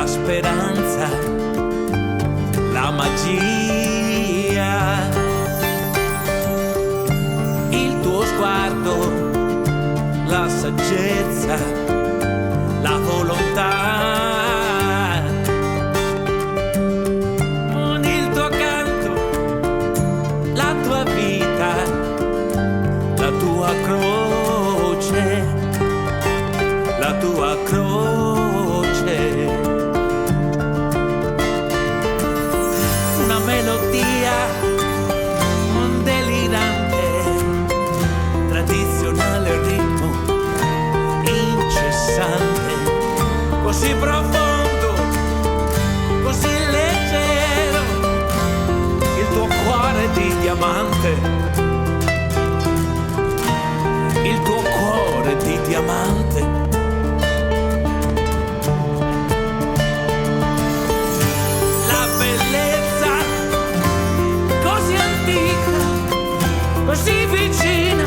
speranza, la magia, il tuo sguardo, la saggezza, la volontà, con il tuo canto, la tua vita, la tua croce, la tua croce, una melodia, un delirante, tradizionale ritmo incessante, così profondo, così leggero, il tuo cuore di diamante, il tuo cuore di diamante. Così vicina,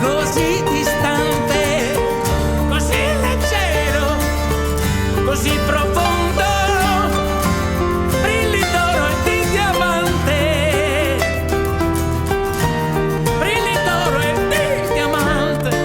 così distante, così leggero, così profondo, brilli d'oro e di diamante, brilli d'oro e di diamante.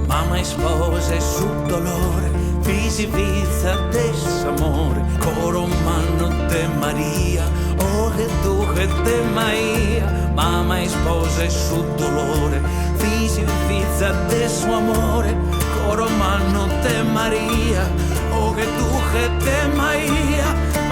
Mamma e spose su dolore, fisi vizza desamore, coro manno de Maria, oh che tu che te Maria. Mamma e spose su dolore, fisi vizza de suo amore, coro manno de Maria, oh che tu che te Maria.